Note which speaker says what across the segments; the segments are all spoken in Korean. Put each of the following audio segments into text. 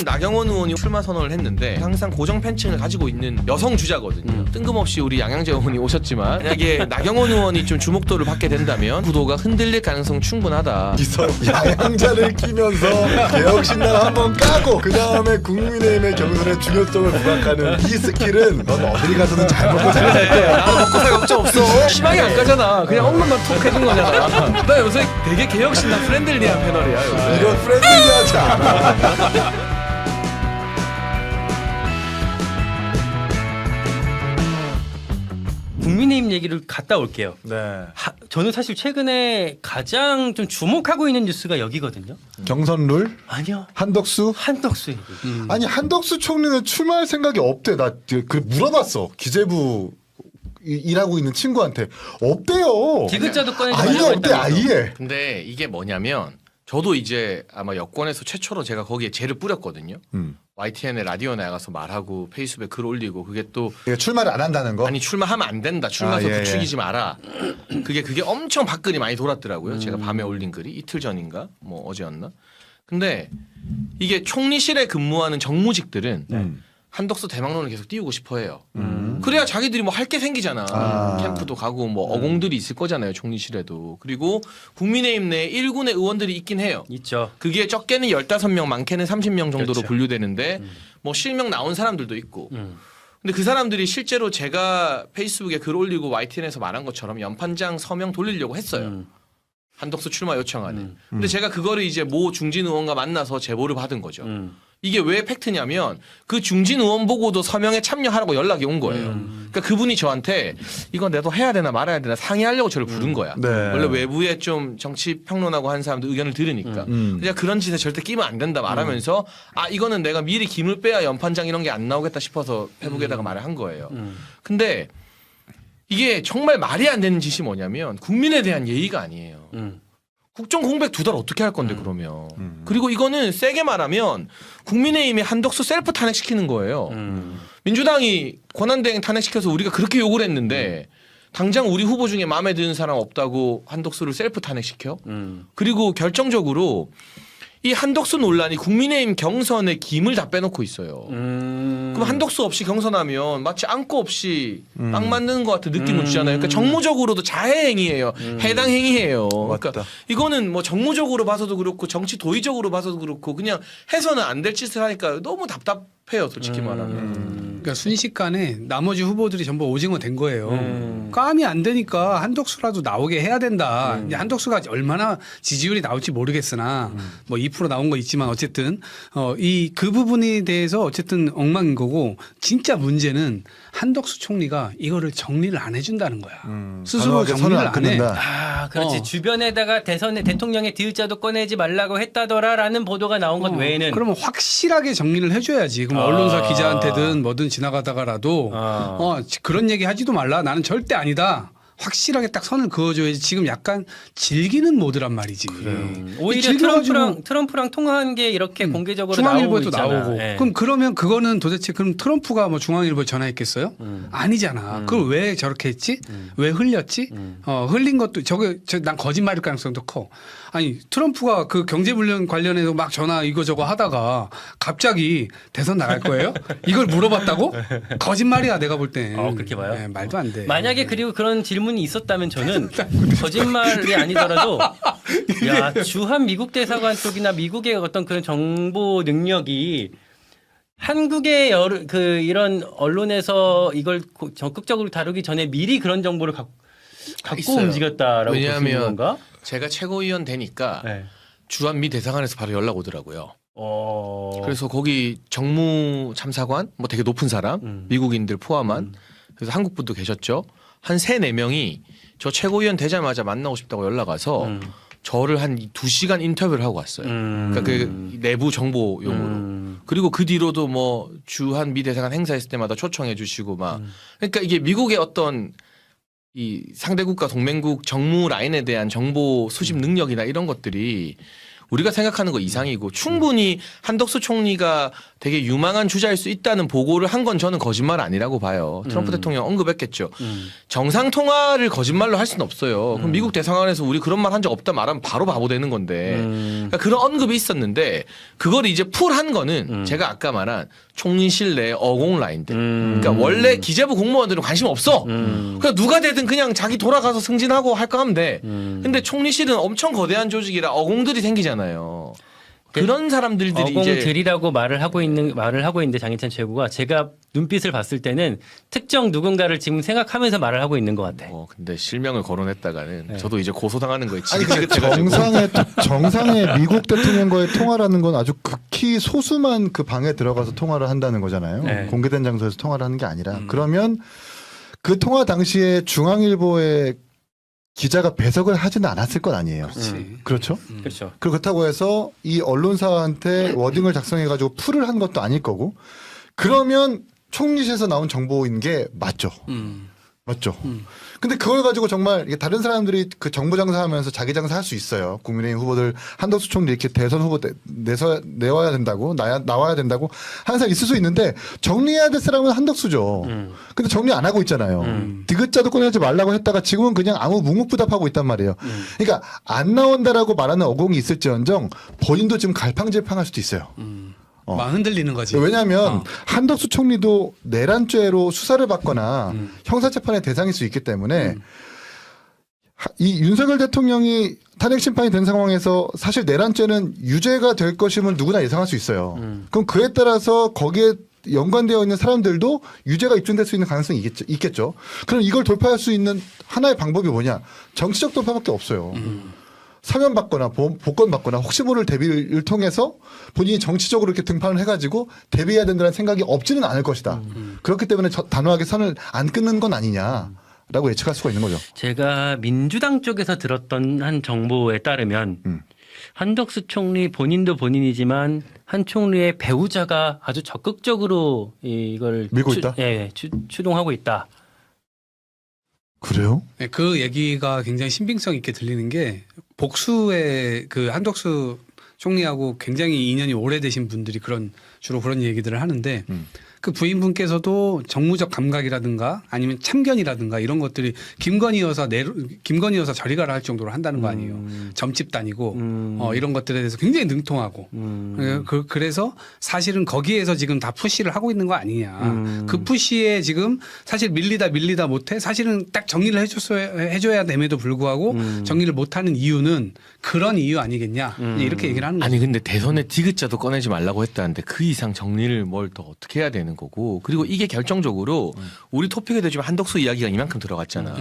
Speaker 1: 나경원 의원이 출마 선언을 했는데 항상 고정 팬층을 가지고 있는 여성 주자거든요. 뜬금없이 우리 양양재 의원이 오셨지만 만약에 나경원 의원이 좀 주목도를 받게 된다면 구도가 흔들릴 가능성 충분하다.
Speaker 2: 양양자를 끼면서 개혁신당 한번 까고 그 다음에 국민의힘의 경선의 중요성을 부각하는 이 스킬은 넌 어디 가서는 잘 먹고 살 거야.
Speaker 1: 나도 먹고 살 걱정 없어. 심하게 안 가잖아. 그냥 언론만 톡 해준 거잖아. 나 요새 되게 개혁신당 프렌들리한 패널이야. 요새.
Speaker 2: 이건 프렌들리하지 않아.
Speaker 3: 국민의힘 얘기를 갔다 올게요.
Speaker 2: 네.
Speaker 3: 저는 사실 최근에 가장 좀 주목하고 있는 뉴스가 여기거든요.
Speaker 2: 경선 룰?
Speaker 3: 아니요.
Speaker 2: 한덕수?
Speaker 3: 한덕수 얘기.
Speaker 2: 아니 한덕수 총리는 출마할 생각이 없대. 나 그 물어봤어. 기재부 일하고 있는 친구한테 없대요.
Speaker 3: 디귿자도 꺼내지
Speaker 2: 아예
Speaker 3: 말라고
Speaker 2: 없대.
Speaker 3: 했다면서.
Speaker 2: 아예.
Speaker 1: 근데 이게 뭐냐면 저도 이제 아마 여권에서 최초로 제가 거기에 죄를 뿌렸거든요. YTN에 라디오 나가서 말하고 페이스북에 글 올리고 그게 또
Speaker 2: 이게 출마를 안 한다는 거?
Speaker 1: 아니 출마하면 안 된다. 출마서
Speaker 2: 예,
Speaker 1: 부추기지 마라. 그게 엄청 밖글이 많이 돌았더라고요. 제가 밤에 올린 글이 이틀 전인가 뭐 어제였나. 근데 이게 총리실에 근무하는 정무직들은 한덕수 대망론을 계속 띄우고 싶어해요. 그래야 자기들이 뭐 할 게 생기잖아. 캠프도 가고 뭐 어공들이 있을 거잖아요. 총리실에도. 그리고 국민의힘 내에 1군의 의원들이 있긴 해요.
Speaker 3: 있죠.
Speaker 1: 그게 적게는 15명 많게는 30명 정도로
Speaker 3: 그렇죠.
Speaker 1: 분류되는데 뭐 실명 나온 사람들도 있고. 근데 그 사람들이 실제로 제가 페이스북에 글 올리고 YTN에서 말한 것처럼 연판장 서명 돌리려고 했어요. 한덕수 출마 요청안에. 근데 제가 그거를 이제 모 중진 의원과 만나서 제보를 받은 거죠. 이게 왜 팩트냐면 그 중진 의원 보고도 서명에 참여하라고 연락이 온 거예요. 그러니까 그분이 저한테 이거 내도 해야 되나 말아야 되나 상의하려고 저를 부른 거야.
Speaker 2: 네.
Speaker 1: 원래 외부에 좀 정치 평론하고 한 사람들 의견을 들으니까 그냥 그런 짓에 절대 끼면 안 된다 말하면서 아 이거는 내가 미리 김을 빼야 연판장 이런 게 안 나오겠다 싶어서 페북에다가 말을 한 거예요. 근데 이게 정말 말이 안 되는 짓이 뭐냐면 국민에 대한 예의가 아니에요. 국정 공백 2달 어떻게 할 건데 그러면. 그리고 이거는 세게 말하면 국민의힘이 한덕수 셀프 탄핵시키는 거예요. 민주당이 권한대행 탄핵시켜서 우리가 그렇게 욕을 했는데 당장 우리 후보 중에 마음에 드는 사람 없다고 한덕수를 셀프 탄핵시켜? 그리고 결정적으로 이 한덕수 논란이 국민의힘 경선의 김을 다 빼놓고 있어요. 그럼 한덕수 없이 경선하면 마치 안고 없이 딱 맞는 것 같은 느낌을 주잖아요. 그러니까 정무적으로도 자해 행위예요. 해당 행위예요. 그러니까 이거는 뭐 정무적으로 봐서도 그렇고 정치 도의적으로 봐서도 그렇고 그냥 해서는 안 될 짓을 하니까 너무 답답해요. 솔직히 말하면.
Speaker 4: 그러니까 순식간에 나머지 후보들이 전부 오징어 된 거예요. 까미 안 되니까 한덕수라도 나오게 해야 된다. 이제 한덕수가 얼마나 지지율이 나올지 모르겠으나 뭐 2% 나온 거 있지만 어쨌든 그 부분에 대해서 어쨌든 엉망인 거고 진짜 문제는 한덕수 총리가 이거를 정리를 안 해준다는 거야. 스스로
Speaker 2: 단호하게
Speaker 4: 정리를
Speaker 2: 선을
Speaker 4: 안 해.
Speaker 2: 끊는다.
Speaker 3: 아, 그렇지. 주변에다가 대통령의 디귿자도 꺼내지 말라고 했다더라라는 보도가 나온 것 외에는
Speaker 4: 그러면 확실하게 정리를 해줘야지. 그럼 언론사 기자한테든 뭐든 지나가다가라도 그런 얘기 하지도 말라. 나는 절대 아니다. 확실하게 딱 선을 그어줘야지. 지금 약간 즐기는 모드란 말이지.
Speaker 3: 오히려 트럼프랑 통화한 게 이렇게 공개적으로 나오고
Speaker 4: 중앙일보에도
Speaker 3: 있잖아.
Speaker 4: 나오고.
Speaker 3: 예.
Speaker 4: 그러면 그거는 도대체 그럼 트럼프가 뭐 중앙일보에 전화했겠어요? 아니잖아. 그걸 왜 저렇게 했지? 왜 흘렸지? 흘린 것도 난 거짓말일 가능성도 커. 아니 트럼프가 그 경제불량 관련해서 막 전화 이거저거 하다가 갑자기 대선 나갈 거예요? 이걸 물어봤다고? 거짓말이야 내가 볼 때.
Speaker 3: 그렇게 봐요?
Speaker 4: 네, 말도 안 돼.
Speaker 3: 만약에 그리고 그런 질문이 있었다면 저는 거짓말이 아니더라도 야 주한 미국 대사관 쪽이나 미국의 어떤 그런 정보 능력이 한국의 이런 언론에서 이걸 적극적으로 다루기 전에 미리 그런 정보를 갖고
Speaker 1: 있어요.
Speaker 3: 움직였다라고 볼 수 있는
Speaker 1: 왜냐하면
Speaker 3: 건가?
Speaker 1: 제가 최고위원 되니까
Speaker 3: 네.
Speaker 1: 주한 미 대사관에서 바로 연락 오더라고요. 그래서 거기 정무 참사관 뭐 되게 높은 사람 미국인들 포함한 그래서 한국 분도 계셨죠. 한 3-4명이 저 최고위원 되자마자 만나고 싶다고 연락 와서 저를 한 2시간 인터뷰를 하고 왔어요. 그러니까 그 내부 정보용으로. 그리고 그 뒤로도 뭐 주한 미 대사관 행사했을 때마다 초청해 주시고 막 그러니까 이게 미국의 어떤 이 상대국가 동맹국 정무 라인에 대한 정보 수집 능력이나 이런 것들이 우리가 생각하는 거 이상이고 충분히 한덕수 총리가 되게 유망한 주자일 수 있다는 보고를 한 건 저는 거짓말 아니라고 봐요. 트럼프 대통령 언급했겠죠. 정상 통화를 거짓말로 할 수는 없어요. 그럼 미국 대사관에서 우리 그런 말 한 적 없다 말하면 바로 바보 되는 건데 그러니까 그런 언급이 있었는데 그걸 이제 풀한 거는 제가 아까 말한 총리실 내 어공 라인들. 그러니까 원래 기재부 공무원들은 관심 없어. 그러니까 누가 되든 그냥 자기 돌아가서 승진하고 할 거 하면 돼. 근데 총리실은 엄청 거대한 조직이라 어공들이 생기잖아요. 그런 사람들이 이제
Speaker 3: 어공들이라고 말을 하고 있는데 장희찬 최고가 제가 눈빛을 봤을 때는 특정 누군가를 지금 생각하면서 말을 하고 있는 것 같아.
Speaker 1: 근데 실명을 거론했다가는 저도 이제 고소당하는 거에
Speaker 2: 아니 근데
Speaker 1: 지긋지긋해가지고
Speaker 2: 정상의 미국 대통령과의 통화라는 건 아주 극히 소수만 그 방에 들어가서 통화를 한다는 거잖아요.
Speaker 3: 네.
Speaker 2: 공개된 장소에서 통화를 하는 게 아니라 그러면 그 통화 당시에 중앙일보의 기자가 배석을 하지는 않았을 건 아니에요. 그렇죠?
Speaker 3: 그렇죠.
Speaker 2: 그리고 그렇다고 해서 이 언론사한테 워딩을 작성해가지고 풀을 한 것도 아닐 거고 그러면 총리실에서 나온 정보인 게 맞죠. 맞죠. 근데 그걸 가지고 정말 이게 다른 사람들이 그 정부 장사하면서 자기 장사할 수 있어요. 국민의힘 후보들 한덕수 총리 이렇게 대선 후보 내와야 된다고 나와야 된다고 항상 있을 수 있는데 정리해야 될 사람은 한덕수죠. 근데 정리 안 하고 있잖아요. 디귿자도 꺼내지 말라고 했다가 지금은 그냥 아무 묵묵부답하고 있단 말이에요. 그러니까 안 나온다라고 말하는 어공이 있을지언정 본인도 지금 갈팡질팡할 수도 있어요.
Speaker 4: 막 흔들리는 거지.
Speaker 2: 왜냐하면 한덕수 총리도 내란죄로 수사를 받거나 형사재판의 대상일 수 있기 때문에 이 윤석열 대통령이 탄핵 심판이 된 상황에서 사실 내란죄는 유죄가 될 것임을 누구나 예상할 수 있어요. 그럼 그에 따라서 거기에 연관되어 있는 사람들도 유죄가 입증될 수 있는 가능성이 있겠죠. 그럼 이걸 돌파할 수 있는 하나의 방법이 뭐냐? 정치적 돌파밖에 없어요. 사면받거나 복권받거나 혹시 모를 대비를 통해서 본인이 정치적으로 이렇게 등판을 해가지고 대비해야 된다는 생각이 없지는 않을 것이다. 그렇기 때문에 단호하게 선을 안 끊는 건 아니냐라고 예측할 수가 있는 거죠.
Speaker 3: 제가 민주당 쪽에서 들었던 한 정보에 따르면 한덕수 총리 본인도 본인이지만 한 총리의 배우자가 아주 적극적으로 이걸
Speaker 2: 밀고 있다?
Speaker 3: 추동하고 있다.
Speaker 2: 그래요?
Speaker 4: 네, 그 얘기가 굉장히 신빙성 있게 들리는 게 복수의 그 한덕수 총리하고 굉장히 인연이 오래되신 분들이 주로 그런 얘기들을 하는데 그 부인분께서도 정무적 감각이라든가 아니면 참견이라든가 이런 것들이 김건희 여사 저리 가라 할 정도로 한다는 거 아니에요. 점집 다니고 이런 것들에 대해서 굉장히 능통하고 그래서 사실은 거기에서 지금 다 푸시를 하고 있는 거 아니냐. 그 푸시에 지금 사실 밀리다 못해 사실은 딱 정리를 해줘야 됨에도 불구하고 정리를 못하는 이유는 그런 이유 아니겠냐. 이렇게 얘기를 하는 거죠.
Speaker 1: 아니 근데 대선에 디귿자도 꺼내지 말라고 했다는데 그 이상 정리를 뭘 더 어떻게 해야 되는 거고 그리고 이게 결정적으로 우리 토픽에 되지만 한덕수 이야기가 이만큼 들어갔잖아.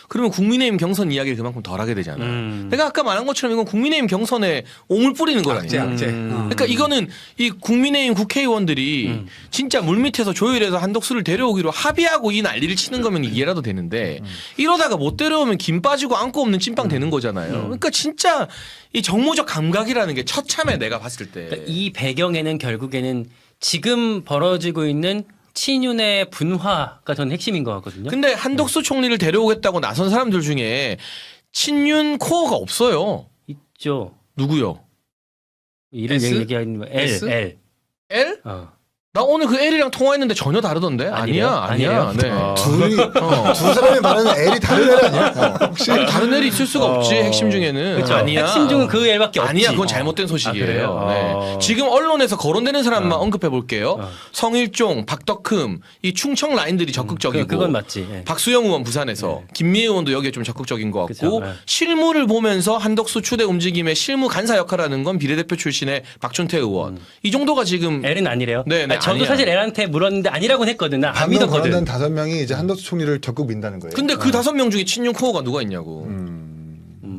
Speaker 1: 그러면 국민의힘 경선 이야기를 그만큼 덜 하게 되잖아. 내가 아까 말한 것처럼 이건 국민의힘 경선에 오물 뿌리는 거라니까. 그러니까 이거는 이 국민의힘 국회의원들이 진짜 물밑에서 조율해서 한덕수를 데려오기로 합의하고 이 난리를 치는 거면 이해라도 되는데 이러다가 못 데려오면 김 빠지고 안고 없는 찐빵 되는 거잖아요. 그러니까 진짜 이 정무적 감각이라는 게 처참해 내가 봤을 때.
Speaker 3: 그러니까 이 배경에는 결국에는 지금 벌어지고 있는 친윤의 분화가 저는 핵심인 것 같거든요.
Speaker 1: 근데 한덕수 총리를 데려오겠다고 나선 사람들 중에 친윤 코어가 없어요.
Speaker 3: 있죠.
Speaker 1: 누구요?
Speaker 3: 이름
Speaker 4: S?
Speaker 3: 얘기하는 거
Speaker 4: S?
Speaker 3: L.
Speaker 1: L? 나 오늘 그 L이랑 통화했는데 전혀 다르던데? 아니야.
Speaker 3: 아니에요?
Speaker 1: 네.
Speaker 2: 두 사람이 말하는 L이 다른 L 아니야?
Speaker 1: 혹시 다른 L이 있을 수가 없지 핵심 중에는.
Speaker 3: 그렇죠.
Speaker 1: 아니야.
Speaker 3: 핵심 중은 그 L밖에 없지.
Speaker 1: 아니야. 그건 잘못된
Speaker 3: 그래요?
Speaker 1: 소식이에요. 네. 지금 언론에서 거론되는 사람만 언급해 볼게요. 성일종, 박덕흠, 이 충청 라인들이 적극적이고.
Speaker 3: 그건 맞지. 예.
Speaker 1: 박수영 의원 부산에서 김미애 의원도 여기에 좀 적극적인 것 같고
Speaker 3: 그쵸, 네.
Speaker 1: 실무를 보면서 한덕수 추대 움직임의 실무 간사 역할하는 건 비례대표 출신의 박준태 의원. 이 정도가 지금
Speaker 3: L은 아니래요.
Speaker 1: 네, 네,
Speaker 3: 저도
Speaker 1: 아니야.
Speaker 3: 사실 L한테 물었는데 아니라고는 했거든. 나 안
Speaker 2: 방금
Speaker 3: 믿었거든.
Speaker 2: 거론된 5명이 이제 한덕수 총리를 적극 민다는 거예요.
Speaker 1: 근데 그 5명 중에 친윤 코어가 누가 있냐고.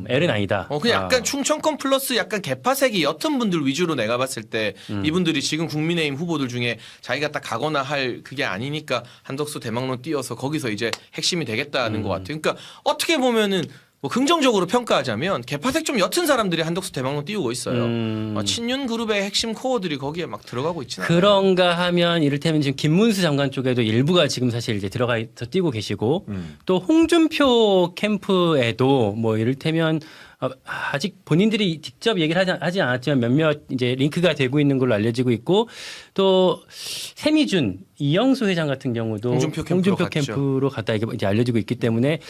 Speaker 3: L은 아니다.
Speaker 1: 그냥 약간 충청권 플러스 약간 개파색이 옅은 분들 위주로 내가 봤을 때 이분들이 지금 국민의힘 후보들 중에 자기가 딱 가거나 할 그게 아니니까 한덕수 대망론 띄어서 거기서 이제 핵심이 되겠다는 것 같아요. 그러니까 어떻게 보면은 뭐 긍정적으로 평가하자면 개파색 좀 옅은 사람들이 한덕수 대망론 띄우고 있어요. 친윤 그룹의 핵심 코어들이 거기에 막 들어가고 있지는 않아요.
Speaker 3: 그런가 하면 이를테면 지금 김문수 장관 쪽에도 일부가 지금 사실 이제 들어가서 뛰고 계시고 또 홍준표 캠프에도 뭐 이를테면 아직 본인들이 직접 얘기를 하지 않았지만 몇몇 이제 링크가 되고 있는 걸로 알려지고 있고 또 세미준 이영수 회장 같은 경우도
Speaker 1: 홍준표
Speaker 3: 캠프로 갔다 이게 알려지고 있기 때문에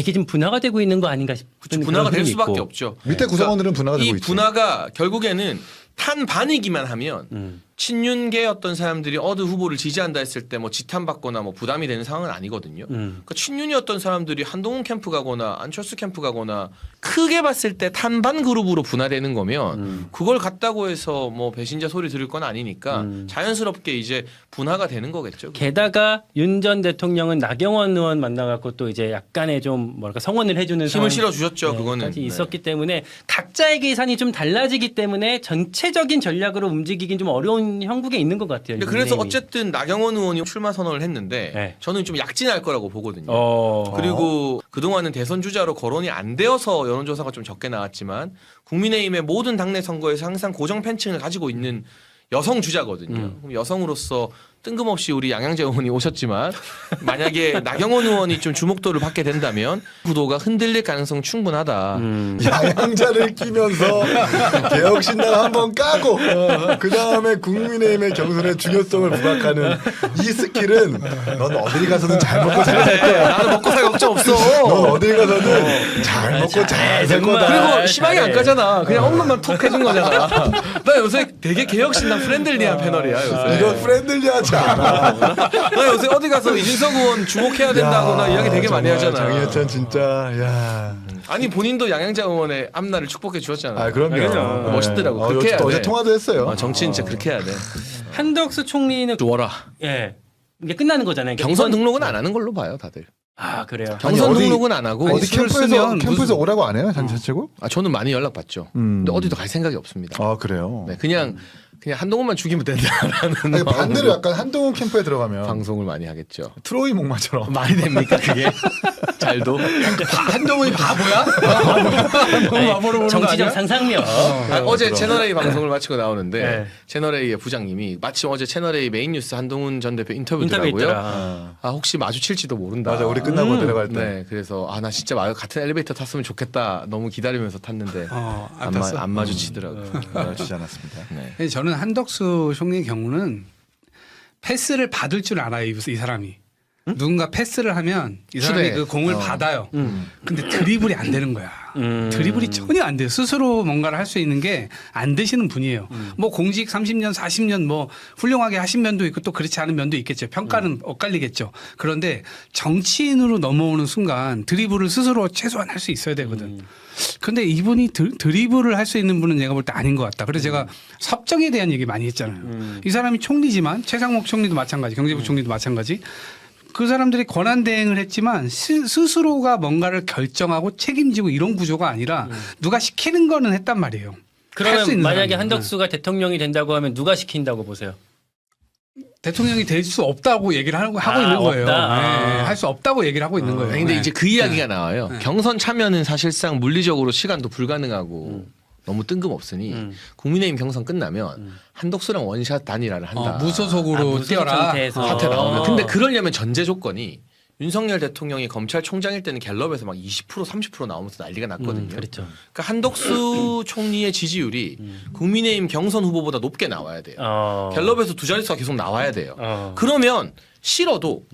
Speaker 3: 이게 좀 분화가 되고 있는 거 아닌가 싶은
Speaker 1: 분화가 될
Speaker 3: 그런
Speaker 1: 수밖에
Speaker 3: 있고.
Speaker 1: 없죠.
Speaker 2: 밑에 구성원들은 분화가 되고
Speaker 1: 이
Speaker 2: 있죠.
Speaker 1: 분화가 결국에는 탄반이기만 하면 친윤계 어떤 사람들이 어느 후보를 지지한다 했을 때 뭐 지탄받거나 뭐 부담이 되는 상황은 아니거든요. 그러니까 친윤이었던 사람들이 한동훈 캠프 가거나 안철수 캠프 가거나 크게 봤을 때 탄반 그룹으로 분화되는 거면 그걸 갖다고 해서 뭐 배신자 소리 들을 건 아니니까 자연스럽게 이제 분화가 되는 거겠죠.
Speaker 3: 게다가 윤 전 대통령은 나경원 의원 만나갖고 또 이제 약간의 좀 뭐랄까 성원을 해주는
Speaker 1: 힘을 실어주셨죠. 그거는.
Speaker 3: 까지 있었기 때문에 각자의 계산이 좀 달라지기 때문에 전체적인 전략으로 움직이긴 좀 어려운 형국에 있는 것 같아요.
Speaker 1: 근데 그래서
Speaker 3: 국민의힘이.
Speaker 1: 어쨌든 나경원 의원이 출마 선언을 했는데
Speaker 3: 네.
Speaker 1: 저는 좀 약진할 거라고 보거든요.
Speaker 3: 어.
Speaker 1: 그리고 그동안은 대선 주자로 거론이 안 되어서 여론조사가 좀 적게 나왔지만 국민의힘의 모든 당내 선거에서 항상 고정 팬층을 가지고 있는 여성 주자거든요. 그럼 여성으로서 뜬금없이 우리 양양재 의원이 오셨지만 만약에 나경원 의원이 좀 주목도를 받게 된다면 구도가 흔들릴 가능성 충분하다.
Speaker 2: 양양자를 끼면서 개혁신당 한번 까고 그 다음에 국민의힘의 경선의 중요성을 부각하는 이 스킬은 넌 어딜 가서는 잘 먹고 잘 살 거야.
Speaker 1: 나는 먹고 살 걱정 없어.
Speaker 2: 넌 어딜 가서는 잘 먹고 잘 살
Speaker 3: 정말.
Speaker 2: 거다.
Speaker 1: 그리고 희망이 안 가잖아. 그냥 엄마만 톡 해준 거잖아. 나 요새 되게 개혁신당 프렌들리한 패널이야 요새.
Speaker 2: 이거 프렌들리하지 않아.
Speaker 1: 나 요새 어디 가서 이준석 의원 주목해야 된다거나 이야기 되게 많이 하잖아.
Speaker 2: 장희찬 진짜 야.
Speaker 1: 아니 본인도 양양자 의원의 앞날을 축복해 주었잖아.
Speaker 2: 아 그럼요.
Speaker 1: 그럼요. 멋있더라고.
Speaker 2: 어,
Speaker 1: 그렇게 해야
Speaker 2: 어제
Speaker 1: 돼.
Speaker 2: 통화도 했어요.
Speaker 1: 정치인 진짜 그렇게 해야 돼.
Speaker 3: 한덕수 총리는
Speaker 1: 주어라.
Speaker 3: 예 이게 끝나는 거잖아요. 그러니까
Speaker 1: 경선
Speaker 3: 이번-
Speaker 1: 등록은 안 하는 걸로 봐요, 다들.
Speaker 3: 그래요.
Speaker 1: 경선
Speaker 2: 어디-
Speaker 1: 등록은 안 하고.
Speaker 2: 어디
Speaker 4: 술을
Speaker 2: 캠프에서
Speaker 4: 쓰면
Speaker 2: 캠프에서
Speaker 4: 무슨-
Speaker 2: 오라고 안 해요, 장자치고?
Speaker 1: 아 저는 많이 연락 받죠. 근데 어디도 갈 생각이 없습니다.
Speaker 2: 아 그래요.
Speaker 1: 네, 그냥 한동훈만 죽이면 된다라는
Speaker 2: 아니, 반대로
Speaker 1: 마음으로
Speaker 2: 약간 한동훈 캠프에 들어가면
Speaker 1: 방송을 많이 하겠죠.
Speaker 2: 트로이 목마처럼
Speaker 1: 말이 됩니까 그게? 잘도.
Speaker 4: 한동훈이 바보야? 바보로 보는 거
Speaker 3: 정치적
Speaker 4: 아니야?
Speaker 3: 상상력.
Speaker 1: 어제 채널A 방송을 마치고 나오는데
Speaker 3: 네.
Speaker 1: 채널A의 부장님이 마침 어제 채널A 메인 뉴스 한동훈 전 대표
Speaker 3: 인터뷰
Speaker 1: 인터뷰더라고요.
Speaker 3: 있더라.
Speaker 1: 아 혹시 마주칠지도 모른다.
Speaker 2: 맞아 우리 끝나고 내려갈 때
Speaker 1: 네, 그래서 나 진짜 같은 엘리베이터 탔으면 좋겠다. 너무 기다리면서 탔는데
Speaker 4: 안 탔어?
Speaker 1: 안 마주치더라고요.
Speaker 2: 알아주지 않았습니다.
Speaker 1: 네.
Speaker 4: 근데 저는 한덕수 총리의 경우는 패스를 받을 줄 알아요, 이 사람이. 누군가 패스를 하면 이 사람이
Speaker 1: 추대.
Speaker 4: 그 공을 받아요. 근데 드리블이 안 되는 거야. 드리블이 전혀 안 돼요. 스스로 뭔가를 할 수 있는 게 안 되시는 분이에요. 뭐 공직 30년, 40년 뭐 훌륭하게 하신 면도 있고 또 그렇지 않은 면도 있겠죠. 평가는 엇갈리겠죠. 그런데 정치인으로 넘어오는 순간 드리블을 스스로 최소한 할 수 있어야 되거든. 근데 이분이 드리블을 할 수 있는 분은 내가 볼 때 아닌 것 같다. 그래서 제가 섭정에 대한 얘기 많이 했잖아요. 이 사람이 총리지만 최상목 총리도 마찬가지, 경제부 총리도 마찬가지. 그 사람들이 권한 대행을 했지만 스스로가 뭔가를 결정하고 책임지고 이런 구조가 아니라 누가 시키는 거는 했단 말이에요. 할수
Speaker 3: 그러면
Speaker 4: 있는
Speaker 3: 만약에
Speaker 4: 사람은.
Speaker 3: 한덕수가 대통령이 된다고 하면 누가 시킨다고 보세요?
Speaker 4: 대통령이 될 수 없다고 얘기를 하고 있는 거예요.
Speaker 3: 없다.
Speaker 4: 할 수 없다고 얘기를 하고 있는 거예요.
Speaker 1: 아니, 근데
Speaker 4: 네.
Speaker 1: 이제 그 이야기가 나와요. 경선 참여는 사실상 물리적으로 시간도 불가능하고 너무 뜬금없으니 국민의힘 경선 끝나면 한덕수랑 원샷 단일화를 한다.
Speaker 4: 무소속으로
Speaker 3: 무소속
Speaker 4: 뛰어라.
Speaker 3: 상태에서.
Speaker 1: 사태 나오면. 근데 그러려면 전제 조건이 윤석열 대통령이 검찰총장일 때는 갤럽에서 막 20% 30% 나오면서 난리가 났거든요.
Speaker 3: 그렇죠.
Speaker 1: 그러니까 한덕수 총리의 지지율이 국민의힘 경선 후보보다 높게 나와야 돼요. 갤럽에서 두 자릿수가 계속 나와야 돼요. 그러면 싫어도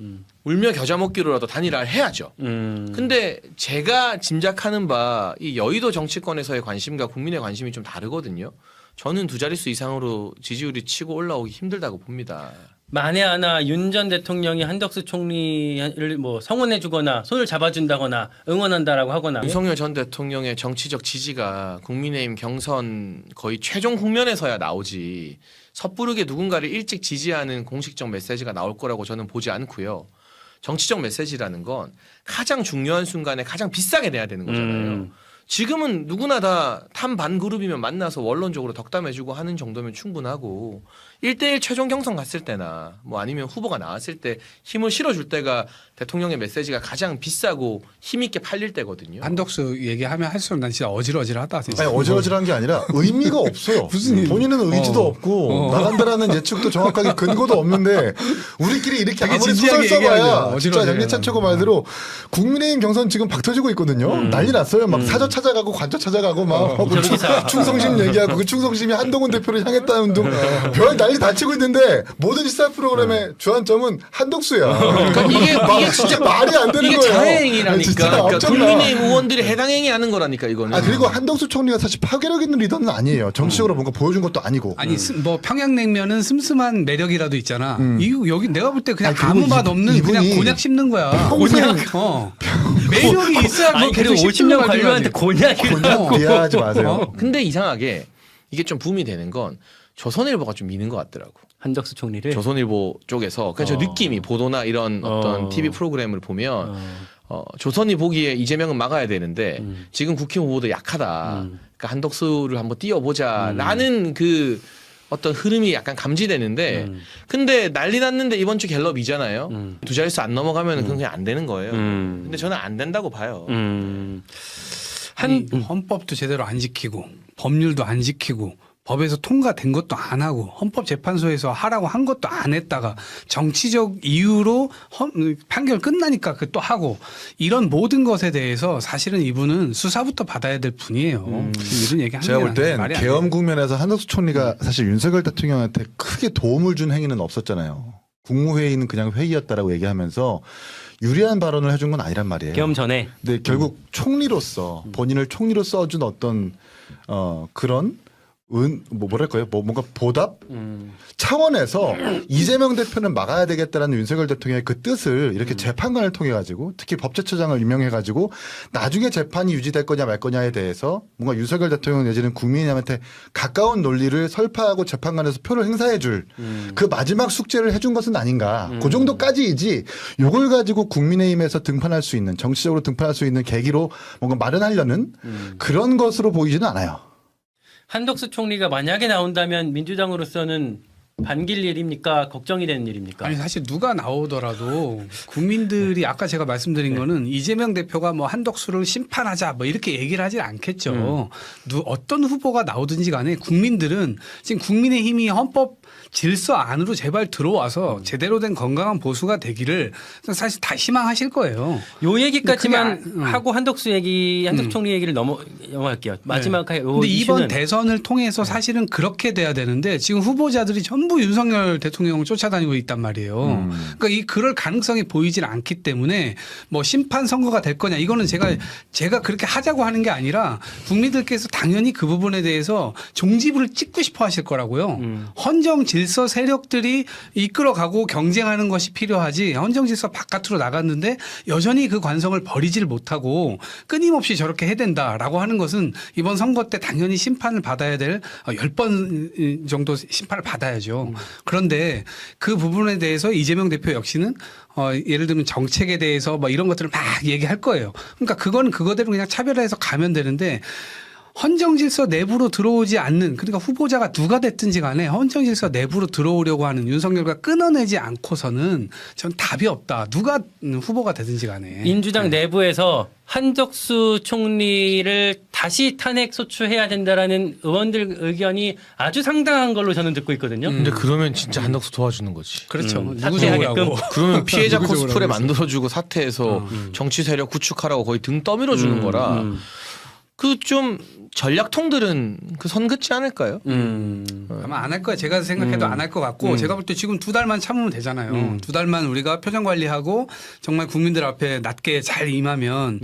Speaker 1: 울며 겨자 먹기로라도 단일화를 해야죠. 근데 제가 짐작하는 바 이 여의도 정치권에서의 관심과 국민의 관심이 좀 다르거든요. 저는 두 자릿수 이상으로 지지율이 치고 올라오기 힘들다고 봅니다.
Speaker 3: 만에 하나 윤 전 대통령이 한덕수 총리를 뭐 성원해주거나 손을 잡아준다거나 응원한다라고 하거나
Speaker 1: 윤석열 전 대통령의 정치적 지지가 국민의힘 경선 거의 최종 국면에서야 나오지 섣부르게 누군가를 일찍 지지하는 공식적 메시지가 나올 거라고 저는 보지 않고요. 정치적 메시지라는 건 가장 중요한 순간에 가장 비싸게 내야 되는 거잖아요. 지금은 누구나 다 탄반 그룹이면 만나서 원론적으로 덕담해주고 하는 정도면 충분하고 1대1 최종 경선 갔을 때나 뭐 아니면 후보가 나왔을 때 힘을 실어줄 때가 대통령의 메시지가 가장 비싸고 힘있게 팔릴 때거든요.
Speaker 4: 한덕수 얘기하면 할수록 난 진짜 어질어질하다. 진짜.
Speaker 2: 아니 어지러질한 게 아니라 의미가 없어요. 본인은 의지도 없고 나간다라는 예측도 정확하게 근거도 없는데 우리끼리 이렇게
Speaker 4: 되게
Speaker 2: 아무리
Speaker 4: 진지하게
Speaker 2: 소설 써봐야
Speaker 4: 얘기하죠.
Speaker 2: 진짜
Speaker 4: 어지러져요.
Speaker 2: 장례찬 최고 말대로 국민의힘 경선 지금 박터지고 있거든요. 난리 났어요. 막 사저 찾아가고 관저 찾아가고 막 하고
Speaker 3: 저기서.
Speaker 2: 충성심 얘기하고 그 충성심이 한동훈 대표를 향했다는 둥 별 난리 다 치고 있는데 모든 시사 프로그램의 주안점은 한덕수야.
Speaker 1: 그러니까 이게 진짜
Speaker 2: 말이 안 되는
Speaker 1: 이게
Speaker 2: 거예요.
Speaker 1: 자해행위라니까.
Speaker 2: 진짜
Speaker 1: 그러니까
Speaker 2: 엄청나.
Speaker 1: 국민의힘 의원들이 해당 행위하는 거라니까 이거는.
Speaker 2: 아 그리고 한덕수 총리가 사실 파괴력 있는 리더는 아니에요. 정치적으로 뭔가 보여준 것도 아니고.
Speaker 4: 아니 뭐 평양냉면은 슴슴한 매력이라도 있잖아. 이거 여기 내가 볼 때 그냥
Speaker 2: 아니, 그리고
Speaker 4: 아무 맛 없는
Speaker 2: 이분이
Speaker 4: 그냥 곤약 씹는 거야.
Speaker 2: 평생
Speaker 4: 매력이 있어야
Speaker 3: 아니
Speaker 4: 그걸
Speaker 3: 그리고
Speaker 4: 계속
Speaker 3: 50년
Speaker 4: 씹는
Speaker 3: 관료한테
Speaker 4: 거지.
Speaker 3: 곤약이라고.
Speaker 2: 비하하지 마세요.
Speaker 1: 근데 이상하게 이게 좀 붐이 되는 건 조선일보가 좀 미는 것 같더라고.
Speaker 3: 한덕수 총리를.
Speaker 1: 조선일보 쪽에서 그냥 저 느낌이 보도나 이런 어떤 TV 프로그램을 보면 조선이 보기에 이재명은 막아야 되는데 지금 국힘 후보도 약하다. 그러니까 한덕수를 한번 띄워보자라는 그 어떤 흐름이 약간 감지되는데 근데 난리 났는데 이번 주 갤럽이잖아요. 두 자릿수 안 넘어가면 그건 그냥 안 되는 거예요. 근데 저는 안 된다고 봐요.
Speaker 4: 아니, 헌법도 제대로 안 지키고 법률도 안 지키고 법에서 통과된 것도 안 하고 헌법재판소에서 하라고 한 것도 안 했다가 정치적 이유로 판결 끝나니까 그 또 하고 이런 모든 것에 대해서 사실은 이분은 수사부터 받아야 될 분이에요. 이런 얘기 하는
Speaker 2: 제가 볼 땐
Speaker 4: 말이 안
Speaker 2: 계엄
Speaker 4: 돼요.
Speaker 2: 국면에서 한덕수 총리가 사실 윤석열 대통령한테 크게 도움을 준 행위는 없었잖아요. 국무회의는 그냥 회의였다라고 얘기하면서 유리한 발언을 해준 건 아니란 말이에요.
Speaker 3: 계엄 전에.
Speaker 2: 근데 결국 총리로서 본인을 총리로 써준 어떤 그런 뭐랄까요? 뭔가 보답 차원에서 이재명 대표는 막아야 되겠다라는 윤석열 대통령의 그 뜻을 이렇게 재판관을 통해 가지고 특히 법제처장을 임명해 가지고 나중에 재판이 유지될 거냐 말 거냐에 대해서 뭔가 윤석열 대통령 내지는 국민한테 가까운 논리를 설파하고 재판관에서 표를 행사해 줄 그 마지막 숙제를 해준 것은 아닌가. 그 정도까지이지 요걸 가지고 국민의힘에서 등판할 수 있는 정치적으로 등판할 수 있는 계기로 뭔가 마련하려는 그런 것으로 보이지는 않아요.
Speaker 3: 한덕수 총리가 만약에 나온다면 민주당으로서는 반길 일입니까? 걱정이 되는 일입니까?
Speaker 4: 아니 사실 누가 나오더라도 국민들이 아까 제가 말씀드린 거는 이재명 대표가 뭐 한덕수를 심판하자 뭐 이렇게 얘기를 하지 않겠죠. 어떤 후보가 나오든지 간에 국민들은 지금 국민의힘이 헌법 질서 안으로 제발 들어와서 제대로 된 건강한 보수가 되기를 사실 다 희망하실 거예요.
Speaker 3: 요 얘기까지만
Speaker 4: 근데 그게
Speaker 3: 하고 한덕수 총리 얘기를 넘어갈게요. 마지막 요
Speaker 4: 근데 이번
Speaker 3: 이슈는
Speaker 4: 대선을 통해서 사실은 그렇게 돼야 되는데 지금 후보자들이 전부 윤석열 대통령을 쫓아다니고 있단 말이에요. 그러니까 그럴 가능성이 보이질 않기 때문에 뭐 심판 선거가 될 거냐 이거는 제가 그렇게 하자고 하는 게 아니라 국민들께서 당연히 그 부분에 대해서 종지부를 찍고 싶어 하실 거라고요. 헌정 질서 세력들이 이끌어가고 경쟁하는 것이 필요하지 헌정 질서 바깥으로 나갔는데 여전히 그 관성을 버리질 못하고 끊임없이 저렇게 해야 된다라고 하는 것은 이번 선거 때 당연히 심판을 받아야 될 10번 정도 심판을 받아야죠. 그런데 그 부분에 대해서 이재명 대표 역시는 예를 들면 정책에 대해서 뭐 이런 것들을 막 얘기할 거예요. 그러니까 그거는 그거대로 그냥 차별화해서 가면 되는데 헌정질서 내부로 들어오지 않는 그러니까 후보자가 누가 됐든지 간에 헌정질서 내부로 들어오려고 하는 윤석열과 끊어내지 않고서는 전 답이 없다. 누가 후보가 되든지 간에.
Speaker 3: 민주당 내부에서 한덕수 총리를 다시 탄핵 소추해야 된다라는 의원들 의견이 아주 상당한 걸로 저는 듣고 있거든요.
Speaker 1: 근데 그러면 진짜 한덕수 도와주는 거지.
Speaker 4: 그렇죠. 누구
Speaker 3: 사퇴하게끔.
Speaker 4: 좋으라고.
Speaker 1: 그러면 피해자
Speaker 4: 누구
Speaker 1: 코스프레
Speaker 4: 좋으라고
Speaker 1: 만들어주고 사퇴해서 정치 세력 구축하라고 거의 등 떠밀어 주는 거라 그 좀 전략통들은 그 선 긋지 않을까요?
Speaker 4: 아마 안 할 거야. 제가 생각해도 안 할 것 같고 제가 볼 때 지금 2달만 참으면 되잖아요. 2달만 우리가 표정 관리하고 정말 국민들 앞에 낮게 잘 임하면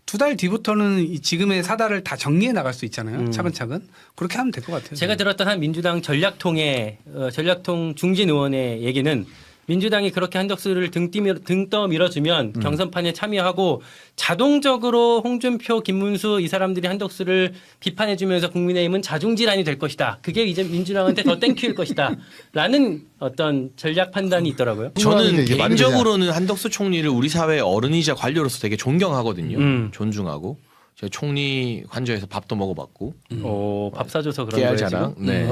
Speaker 4: 2달 뒤부터는 지금의 사달을 다 정리해 나갈 수 있잖아요. 차근차근. 그렇게 하면 될 것 같아요.
Speaker 3: 제가 들었던 한 민주당 전략통 중진 의원의 얘기는 민주당이 그렇게 한덕수를 등 떠 밀어주면 경선판에 참여하고 자동적으로 홍준표, 김문수 이 사람들이 한덕수를 비판해주면서 국민의힘은 자중질환이 될 것이다. 그게 이제 민주당한테 더 땡큐일 것이다. 라는 어떤 전략 판단이 있더라고요.
Speaker 1: 저는
Speaker 2: 이게 말이
Speaker 1: 개인적으로는 한덕수 총리를 우리 사회의 어른이자 관료로서 되게 존경하거든요. 존중하고. 제가 총리 관저에서 밥도 먹어봤고.
Speaker 3: 밥 사줘서 그런
Speaker 1: 깨알
Speaker 3: 거예요
Speaker 1: 자랑.
Speaker 3: 지금?
Speaker 1: 네.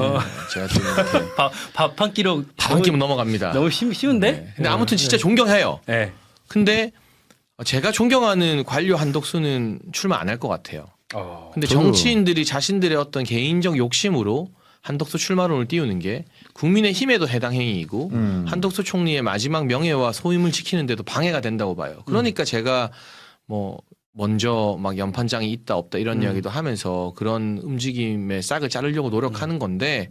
Speaker 1: 제가 지금 이렇게
Speaker 3: 밥 한 끼로
Speaker 1: 밥 한 끼면 넘어갑니다.
Speaker 3: 너무 쉬운데?
Speaker 1: 네. 근데 아무튼 진짜 존경해요.
Speaker 3: 네.
Speaker 1: 근데 제가 존경하는 관료 한덕수는 출마 안 할 것 같아요. 근데
Speaker 2: 저도-
Speaker 1: 정치인들이 자신들의 어떤 개인적 욕심으로 한덕수 출마론을 띄우는 게 국민의힘에도 해당 행위이고 한덕수 총리의 마지막 명예와 소임을 지키는 데도 방해가 된다고 봐요. 그러니까 제가 뭐 먼저 막 연판장이 있다 없다 이런 이야기도 하면서 그런 움직임의 싹을 자르려고 노력하는 건데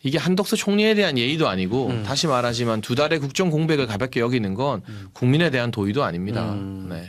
Speaker 1: 이게 한덕수 총리에 대한 예의도 아니고 다시 말하지만 2달의 국정 공백을 가볍게 여기는 건 국민에 대한 도의도 아닙니다. 네.